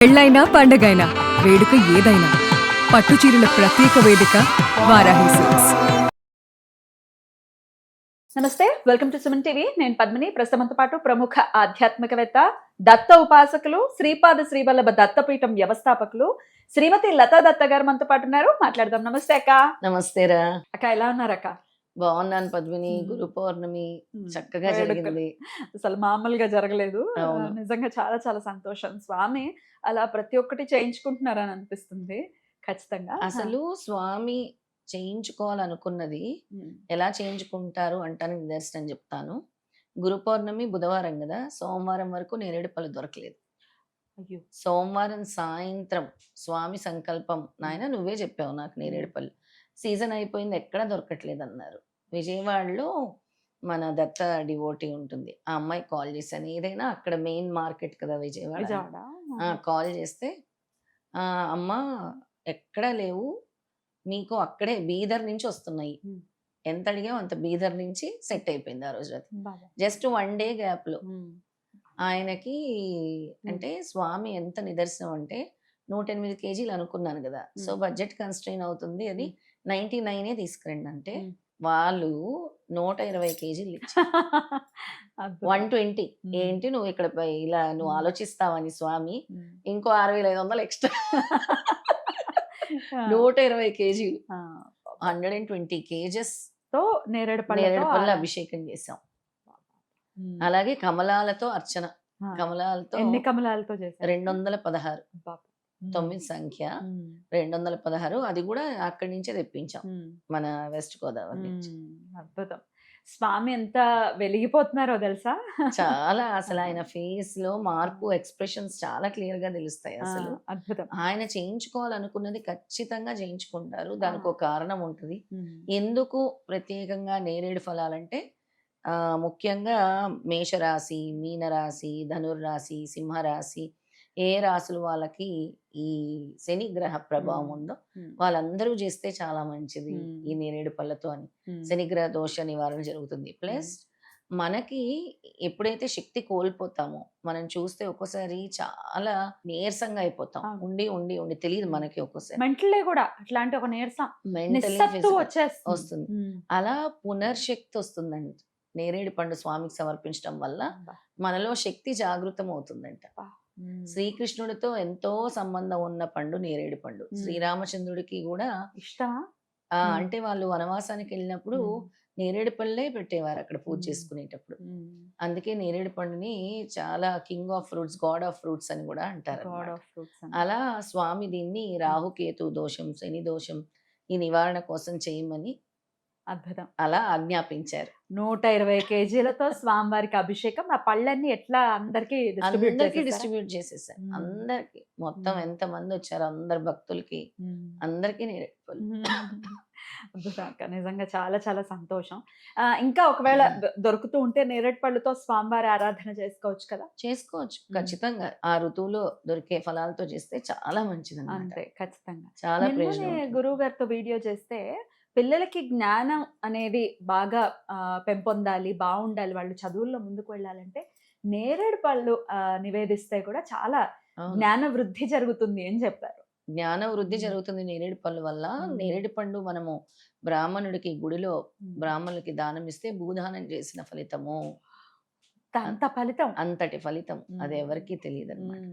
పెళ్ళైనా పండగైనా వేడుక ఏదైనా పట్టు చీరల ప్రత్యేక వేదిక వారాహి సిల్క్స్. నమస్తే, వెల్కమ్ టు సుమన్ టీవీ. నేను పద్మిని. ప్రస్తుతంతో పాటు ప్రముఖ ఆధ్యాత్మికవేత్త, దత్త ఉపాసకులు, శ్రీపాద శ్రీవల్లభ దత్తపీఠం వ్యవస్థాపకులు శ్రీమతి లతా దత్త గారు మనతో పాటు ఉన్నారు. మాట్లాడదాం. నమస్తే అక్క. నమస్తేరా. అక్క ఎలా ఉన్నారు అక్క? బాగున్నాను పద్మిని. గురు పౌర్ణమి చక్కగా జరిగింది. అసలు మామూలుగా జరగలేదు. అవును. నిజంగా చాలా చాలా సంతోషం. స్వామి అలా ప్రతి ఒక్కటి చేయించుకుంటున్నారని అనిపిస్తుంది. ఖచ్చితంగా అసలు స్వామి చేయించుకోవాలనుకున్నది ఎలా చేయించుకుంటారు అంటానికి నిదర్శనం చెప్తాను. గురు పౌర్ణమి బుధవారం కదా, సోమవారం వరకు నేరేడు పళ్ళు దొరకలేదు. అయ్యో. సోమవారం సాయంత్రం స్వామి సంకల్పం, నాయన నువ్వే చెప్పావు నాకు నేరేడు పళ్ళు సీజన్ అయిపోయింది, ఎక్కడ దొరకట్లేదు అన్నారు. విజయవాడలో మన దత్త డివోటీ ఉంటుంది, ఆ అమ్మాయి కాల్ చేశాను. ఏదైనా అక్కడ మెయిన్ మార్కెట్ కదా విజయవాడ. కాల్ చేస్తే అమ్మ ఎక్కడా లేవు, మీకు అక్కడే బీదర్ నుంచి వస్తున్నాయి, ఎంత అడిగావు అంత బీదర్ నుంచి సెట్ అయిపోయింది ఆ రోజు. జస్ట్ 1 డే గ్యాప్ లో ఆయనకి అంటే స్వామి ఎంత నిదర్శనం అంటే 108 కేజీలు అనుకున్నాను కదా, సో బడ్జెట్ కన్స్ట్రెయిన్ అవుతుంది, అది 99 తీసుకురండి అంటే వాళ్ళు 120 కేజీలు ఇచ్చారు. 120 ఏంటి నువ్వు ఇక్కడ ఇలా నువ్వు ఆలోచిస్తావని స్వామి ఇంకో 6500 ఎక్స్ట్రా. 120 కేజీలు 120 కేజెస్ తో నేరేడు పళ్ళ అభిషేకం చేసాం. అలాగే కమలాలతో అర్చన. కమలాలతో ఎన్ని కమలాలతో చేశారు? 216 9 సంఖ్య 216. అది కూడా అక్కడి నుంచే తెప్పించాం, మన వెస్ట్ గోదావరి నుంచి. అద్భుతం. స్వామి ఎంత వెలిగిపోతున్నారో తెలుసా? చాలా అసలు ఆయన ఫేస్ లో మార్పు, ఎక్స్ప్రెషన్స్ చాలా క్లియర్ గా తెలుస్తాయి. అసలు అద్భుతం. ఆయన చేయించుకోవాలనుకున్నది ఖచ్చితంగా చేయించుకుంటారు. దానికి ఒక కారణం ఉంటుంది. ఎందుకు ప్రత్యేకంగా నేరేడు ఫలాలంటే ముఖ్యంగా మేషరాశి, మీనరాశి, ధనుర్రాశి, సింహరాశి, ఏ రాశులు వాళ్ళకి ఈ శని గ్రహ ప్రభావం ఉందో వాళ్ళందరూ చేస్తే చాలా మంచిది ఈ నేరేడు పళ్ళతో అని. శనిగ్రహ దోష నివారణ జరుగుతుంది. ప్లస్ మనకి ఎప్పుడైతే శక్తి కోల్పోతామో మనం చూస్తే ఒక్కోసారి చాలా నీరసంగా అయిపోతాం. ఉండి ఉండి ఉండి తెలియదు మనకి, ఒక్కోసారి మెంటలీ కూడా అట్లాంటి ఒక నీరసం వస్తుంది. అలా పునర్శక్తి వస్తుందండి నేరేడు పండు స్వామికి సమర్పించడం వల్ల. మనలో శక్తి జాగృతం అవుతుందంట. శ్రీకృష్ణుడితో ఎంతో సంబంధం ఉన్న పండు నేరేడు పండు. శ్రీరామచంద్రుడికి కూడా ఇష్టమా? అంటే వాళ్ళు వనవాసానికి వెళ్ళినప్పుడు నేరేడు పళ్ళే పెట్టేవారు అక్కడ పూజ చేసుకునేటప్పుడు. అందుకే నేరేడు పండుని చాలా king of fruits, God of fruits అని కూడా అంటారు. అలా స్వామి దీన్ని రాహుకేతు దోషం, శని దోషం ఈ నివారణ కోసం చేయమని అద్భుతం అలా ఆజ్ఞాపించారు. 120 కేజీలతో స్వామివారికి అభిషేకం. ఆ పళ్ళన్ని ఎట్లా అందరికి డిస్ట్రిబ్యూట్ చేసేసారు. అందరికి మొత్తం ఎంత మంది వచ్చారు అందరు భక్తులకి అందరికి నేరేడు పళ్ళు. నిజంగా చాలా చాలా సంతోషం. ఇంకా ఒకవేళ దొరుకుతూ ఉంటే నేరేడు పళ్ళుతో స్వామివారి ఆరాధన చేసుకోవచ్చు కదా? చేసుకోవచ్చు ఖచ్చితంగా. ఆ ఋతువులో దొరికే ఫలాలతో చేస్తే చాలా మంచిది. అంతే, ఖచ్చితంగా. చాలా గురువు గారితో వీడియో చేస్తే పిల్లలకి జ్ఞానం అనేది బాగా పెంపొందాలి, బాగుండాలి, వాళ్ళు చదువుల్లో ముందుకు వెళ్ళాలంటే నేరేడు పళ్ళు నివేదిస్తే కూడా చాలా జ్ఞాన వృద్ధి జరుగుతుంది అని చెప్పారు. జ్ఞాన వృద్ధి జరుగుతుంది నేరేడు పళ్ళు వల్ల. నేరేడు పండు మనము బ్రాహ్మణుడికి గుడిలో బ్రాహ్మణులకి దానం ఇస్తే భూదానం చేసిన ఫలితము. అంత ఫలితం, అంతటి ఫలితం అది ఎవరికి తెలియదు అనమాట.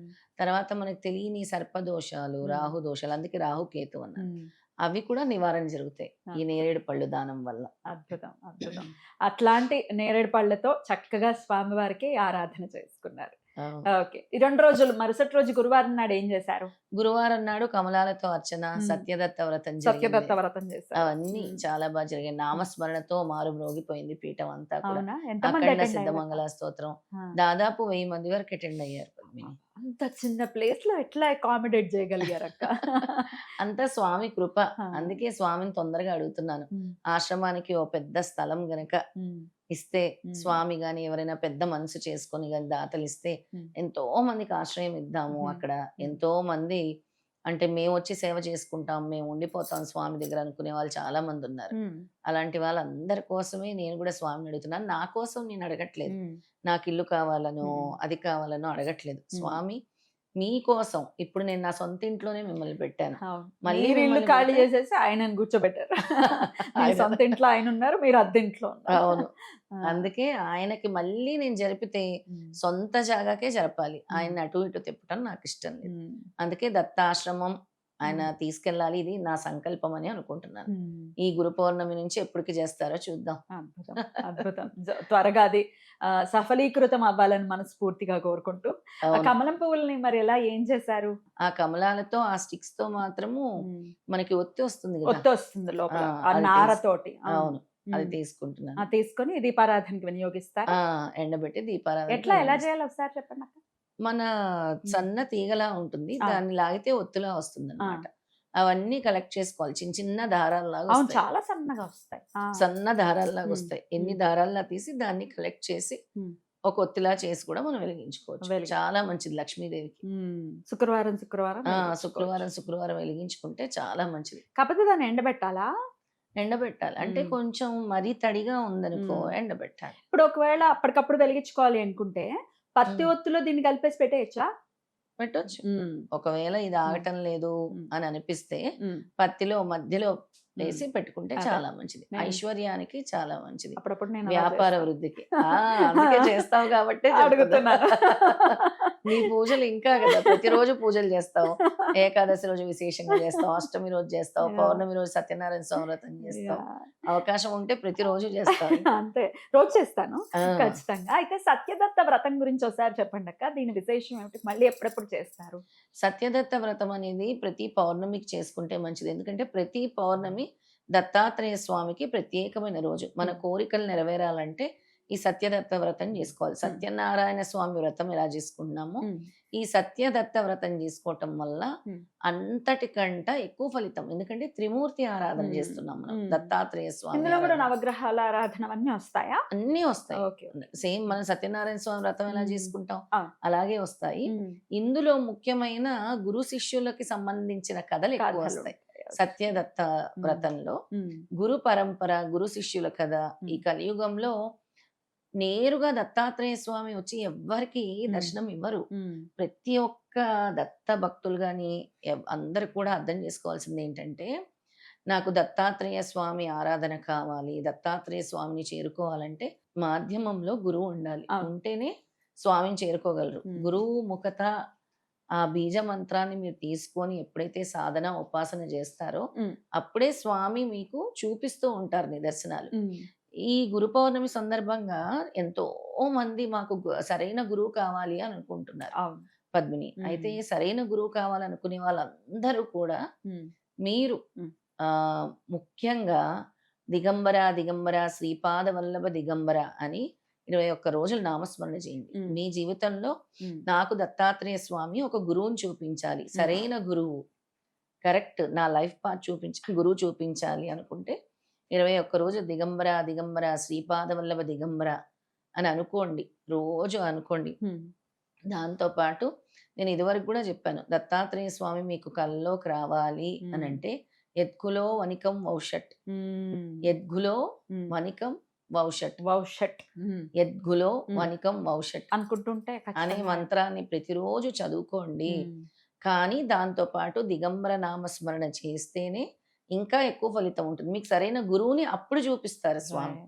తర్వాత మనకు తెలియని సర్పదోషాలు, రాహు దోషాలు, అందుకే రాహుకేతు అన్నారు, అవి కూడా నివారణ జరుగుతాయి ఈ నేరేడు పళ్ళు దానం వల్ల. అద్భుతం అద్భుతం. అట్లాంటి నేరేడు పళ్ళతో చక్కగా స్వామివారికి ఆరాధన చేసుకున్నారు. ఓకే. ఈ 2 రోజులు, మరుసటి రోజు గురువారం నాడు ఏం చేశారు? గురువారం నాడు కమలాలతో అర్చన, సత్యదత్త వ్రతం చేశారు. అవన్నీ చాలా బాగా జరిగాయి. నామస్మరణతో మారు మ్రోగిపోయింది పీఠం అంతా కూడా. అఖండ సిద్ధమంగళ స్తోత్రం దాదాపు 1000 మంది వరకు అటెండ్ అయ్యారు. అంత చిన్న ప్లేస్ లో ఎట్లా అకామిడేట్ చేయగలిగారు అక్క? అంతా స్వామి కృప. అందుకే స్వామిని తొందరగా అడుగుతున్నాను, ఆశ్రమానికి ఓ పెద్ద స్థలం గనక ఇస్తే, స్వామి గాని ఎవరైనా పెద్ద మనసు చేసుకొని గాని దాతలు ఇస్తే ఎంతో మందికి ఆశ్రయం ఇద్దాము. అక్కడ ఎంతో మంది అంటే మేము వచ్చి సేవ చేసుకుంటాం, మేము ఉండిపోతాం స్వామి దగ్గర అనుకునే వాళ్ళు చాలా మంది ఉన్నారు. అలాంటి వాళ్ళందరి కోసమే నేను కూడా స్వామిని అడుగుతున్నాను. నా కోసం నేను అడగట్లేదు, నాకు ఇల్లు కావాలనో అది కావాలనో అడగట్లేదు. స్వామి మీకోసం ఇప్పుడు నేను నా సొంత ఇంట్లోనే మిమ్మల్ని పెట్టాను. అవును. మళ్ళీ మీరు ఇల్లు మిమ్మల్ని ఖాళీ పెడితే చేసేసి ఆయనని కూర్చోబెట్టారు. మీ ఆయన సొంత ఇంట్లో ఆయన ఉన్నారు, మీరు అద్దె ఇంట్లో ఉన్నారు. అవును. ఆ. అందుకే ఆయనకి మళ్ళీ నేను జరిపితే ఉమ్. సొంత జాగాకే జరపాలి. ఉమ్. ఆయన అటు ఇటు తిప్పటం నాకు ఇష్టం లేదు. ఉమ్. అందుకే దత్తాశ్రమం ఆయన ఉమ్. తీసుకెళ్ళాలి. ఇది నా సంకల్పం అని అనుకుంటున్నాను. ఉమ్. ఈ గురు పౌర్ణమి నుంచి ఎప్పటికి చేస్తారో చూద్దాం. అద్భుతం, అద్భుతం. త్వరగా అది సఫలీకృతం అవ్వాలని మనస్ఫూర్తిగా కోరుకుంటూ, ఆ అవును. కమలం పువ్వుల్ని మరి ఎలా ఏం చేశారు? ఆ కమలాలతో ఆ స్టిక్స్ తో మాత్రము ఉమ్. మనకి ఒత్తి వస్తుంది కదా. ఒత్తి వస్తుంది లోపల ఆ, ఆ అది నారతోటి. అవును, అది ఉమ్. తీసుకుంటున్నాను. తీసుకొని దీపారాధనకి వినియోగిస్తారు. ఆ, ఎండబెట్టి దీపారాధన ఎట్లా ఎలా చేయాలి ఒకసారి చెప్పండి అక్క. మన సన్న తీగలా ఉంటుంది, ఆ. దాన్ని లాగితే ఒత్తులా వస్తుంది ఆ. అనమాట. అవన్నీ కలెక్ట్ చేసుకోవాలి, చిన్న చిన్న దారాల్లాగా అవును, వస్తాయి. చాలా సన్నగా వస్తాయి. సన్న దారాల్లాగా ఉమ్. వస్తాయి. ఎన్ని ఉమ్. దారాల్లా తీసి దాన్ని కలెక్ట్ చేసి ఉమ్. ఒక ఒత్తిలా చేసి కూడా మనం వెలిగించుకోవచ్చు. చాలా మంచిది లక్ష్మీదేవికి. శుక్రవారం శుక్రవారం ఆ, వెలిగించుకోవచ్చు. శుక్రవారం వెలిగించుకుంటే చాలా మంచిది. కాకపోతే దాన్ని ఎండబెట్టాలా? ఎండబెట్టాలి అంటే ఉమ్. కొంచెం మరీ తడిగా ఉందనుకో ఉమ్. ఎండబెట్టాలి. ఇప్పుడు ఒకవేళ అప్పటికప్పుడు వెలిగించుకోవాలి అనుకుంటే పత్తి ఉమ్. ఒత్తులో దీన్ని కలిపేసి పెట్టేయచ్చా? పెట్టొచ్చు. ఒకవేళ ఇది ఆగటం లేదు ఉమ్. అని అనిపిస్తే పత్తిలో మధ్యలో వేసి పెట్టుకుంటే అదే. చాలా మంచిది. నేను- ఐశ్వర్యానికి చాలా మంచిది, అప్పుడప్పుడు నేను అలా వ్యాపార చేస్తా. వృద్ధికి. అందుకే చేస్తావు కాబట్టి అడుగుతున్నాను. నీ పూజలు ఇంకా కదా, ప్రతిరోజు పూజలు చేస్తావు. ఏకాదశి రోజు విశేషంగా చేస్తావు, అష్టమి రోజు చేస్తావు, Yeah. పౌర్ణమి రోజు సత్యనారాయణ స్వామి వ్రతం చేస్తావు. Yeah. అవకాశం ఉంటే ప్రతిరోజు చేస్తావు. అంతే, రోజు చేస్తాను ఆ. ఖచ్చితంగా. అయితే సత్యదత్త వ్రతం గురించి ఒకసారి చెప్పండి అక్క. దీని విశేషం ఏమిటి? మళ్ళీ ఎప్పుడెప్పుడు చేస్తారు? సత్యదత్త వ్రతం అనేది ప్రతి పౌర్ణమికి చేసుకుంటే మంచిది. ఎందుకంటే ప్రతి పౌర్ణమి దత్తాత్రేయ స్వామికి ప్రత్యేకమైన రోజు. మన కోరికలు నెరవేరాలంటే ఈ సత్యదత్త వ్రతం చేసుకోవాలి. సత్యనారాయణ స్వామి వ్రతం ఎలా చేసుకున్నామో ఈ సత్యదత్త వ్రతం చేసుకోవటం వల్ల అంతటికంట ఎక్కువ ఫలితం. ఎందుకంటే త్రిమూర్తి ఆరాధన చేస్తున్నాం మనం, దత్తాత్రేయ స్వామి ఇందులో కూడా ఆరాధన. నవగ్రహాల ఆరాధన అన్నీ వస్తాయా? అన్నీ వస్తాయి. ఓకే. సేమ్ మనం సత్యనారాయణ స్వామి వ్రతం ఎలా మ్మ్. చేసుకుంటాం ఆ. అలాగే వస్తాయి. ఇందులో ముఖ్యమైన గురు శిష్యులకి సంబంధించిన కథలు ఎక్కువ కథలు వస్తాయి. ఉంటాయి. సత్యదత్త వ్రతంలో గురు పరంపర, గురు శిష్యుల కథ. ఈ కలియుగంలో నేరుగా దత్తాత్రేయ స్వామి వచ్చి ఎవ్వరికి దర్శనం ఇవ్వరు. ప్రతి ఒక్క దత్త భక్తులు గాని అందరు కూడా అర్థం చేసుకోవాల్సింది ఏంటంటే, నాకు దత్తాత్రేయ స్వామి ఆరాధన కావాలి, దత్తాత్రేయ స్వామిని చేరుకోవాలంటే మాధ్యమంలో గురువు ఉండాలి. ఉంటేనే స్వామిని చేరుకోగలరు. గురువు ముఖత ఆ బీజ మంత్రాన్ని మీరు తీసుకొని ఎప్పుడైతే సాధన ఉపాసన చేస్తారో అప్పుడే స్వామి మీకు చూపిస్తూ ఉంటారు నిదర్శనాలు. ఈ గురు పౌర్ణమి సందర్భంగా ఎంతో మంది మాకు సరైన గురువు కావాలి అని అనుకుంటున్నారు పద్మిని. అయితే సరైన గురువు కావాలనుకునే వాళ్ళందరూ కూడా మీరు ముఖ్యంగా దిగంబర దిగంబర శ్రీపాద వల్లభ దిగంబర అని 21 రోజులు నామస్మరణ చేయండి. మీ జీవితంలో నాకు దత్తాత్రేయ స్వామి ఒక గురువుని చూపించాలి, సరైన గురువు, కరెక్ట్ నా లైఫ్ పాత్ గురువు చూపించాలి అనుకుంటే 21 రోజు దిగంబర దిగంబర శ్రీపాద వల్లభ దిగంబర అని అనుకోండి, రోజు అనుకోండి. దాంతో పాటు నేను ఇదివరకు కూడా చెప్పాను, దత్తాత్రేయ స్వామి మీకు కల్లోకి రావాలి అని అంటే ఎద్గులో వనికం వౌషట్, ఎద్గులో వనికం వౌషట్, ఎద్గులో వనికం వౌషట్ అనుకుంటుంటే అనే మంత్రాన్ని ప్రతిరోజు చదువుకోండి. కానీ దాంతో పాటు దిగంబర నామస్మరణ చేస్తేనే ఇంకా ఎక్కువ ఫలితం ఉంటుంది. మీకు సరైన గురువుని అప్పుడు చూపిస్తారు స్వామి.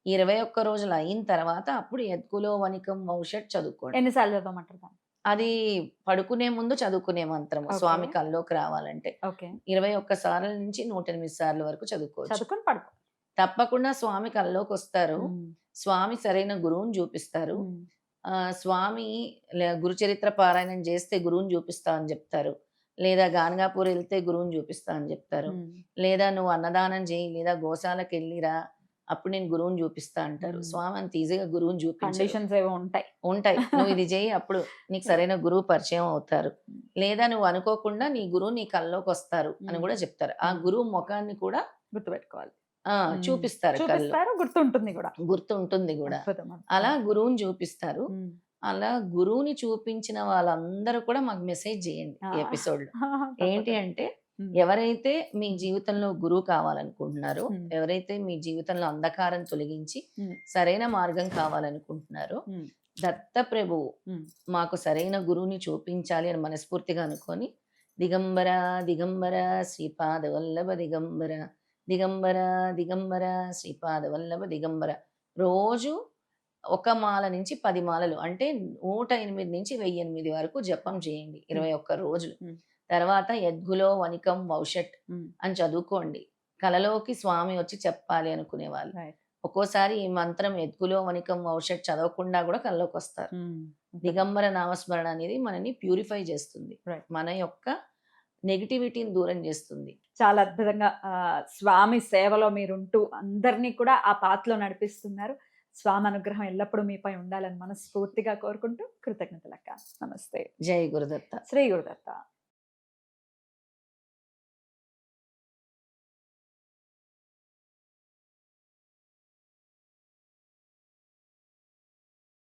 21 రోజులు అయిన తర్వాత అప్పుడు ఎద్గులో వనికం వౌషట్ చదువుకోండి. ఎన్నిసార్లు చదవమంటారు? అది పడుకునే ముందు చదువుకునే మంత్రం. స్వామి కల్లోకి రావాలంటే 21 సార్ల నుంచి 108 సార్లు వరకు చదువుకోవచ్చు. చదువుకొని పడుకో. తప్పకుండా స్వామి కల్లోకి వస్తారు. స్వామి సరైన గురువుని చూపిస్తారు. స్వామి గురు చరిత్ర పారాయణం చేస్తే గురువుని చూపిస్తా అని చెప్తారు, లేదా గాన్గాపూర్ వెళ్తే గురువుని చూపిస్తా అని చెప్తారు, లేదా నువ్వు అన్నదానం చేయి, లేదా గోశాలకు వెళ్ళిరా అప్పుడు నేను గురువుని చూపిస్తా అంటారు. స్వామి అంత ఈజీగా గురువుని చూపించారు. ఉంటాయి నువ్వు ఇది చేయి అప్పుడు నీకు సరైన గురువు పరిచయం అవుతారు, లేదా నువ్వు అనుకోకుండా నీ గురువు నీ కల్లోకి వస్తారు అని కూడా చెప్తారు. ఆ గురువు ముఖాన్ని కూడా గుర్తుపెట్టుకోవాలి, చూపిస్తారు, గుర్తుంటుంది కూడా. అలా గురువుని చూపిస్తారు. అలా గురువుని చూపించిన వాళ్ళందరూ కూడా మాకు మెసేజ్ చేయండి ఈ ఎపిసోడ్ లో. ఏంటి అంటే, ఎవరైతే మీ జీవితంలో గురువు కావాలనుకుంటున్నారో, ఎవరైతే మీ జీవితంలో అంధకారం తొలగించి సరైన మార్గం కావాలనుకుంటున్నారో దత్తప్రభువు ఉమ్. మాకు సరైన గురువుని చూపించాలి అని మనస్ఫూర్తిగా అనుకొని దిగంబర దిగంబర శ్రీపాద వల్లభ దిగంబర దిగంబర దిగంబర శ్రీపాద వల్లభ దిగంబర రోజు ఒక మాల నుంచి 10 మాలలు అంటే 108 నుంచి 1008 వరకు జపం చేయండి 21 రోజులు. ఉమ్. తర్వాత యద్గులో వనికం వౌషట్ ఉమ్. అని చదువుకోండి. కలలోకి స్వామి వచ్చి చెప్పాలి అనుకునే వాళ్ళు. Right. ఒక్కోసారి ఈ మంత్రం ఎద్గులో వనికం ఔషధ్ చదవకుండా కూడా కల్లోకి వస్తారు. ఉమ్. దిగంబర నామస్మరణ అనేది మనని ప్యూరిఫై చేస్తుంది. Right. మన యొక్క నెగిటివిటీని దూరం చేస్తుంది. చాలా అద్భుతంగా స్వామి సేవలో మీరుంటూ అందరినీ కూడా ఆ పాత్రలో నడిపిస్తున్నారు. స్వామి అనుగ్రహం ఎల్లప్పుడూ మీపై ఉండాలని మనస్ఫూర్తిగా కోరుకుంటూ కృతజ్ఞతలక్క. నమస్తే. జై గురుదత్త. శ్రీ గురుదత్త.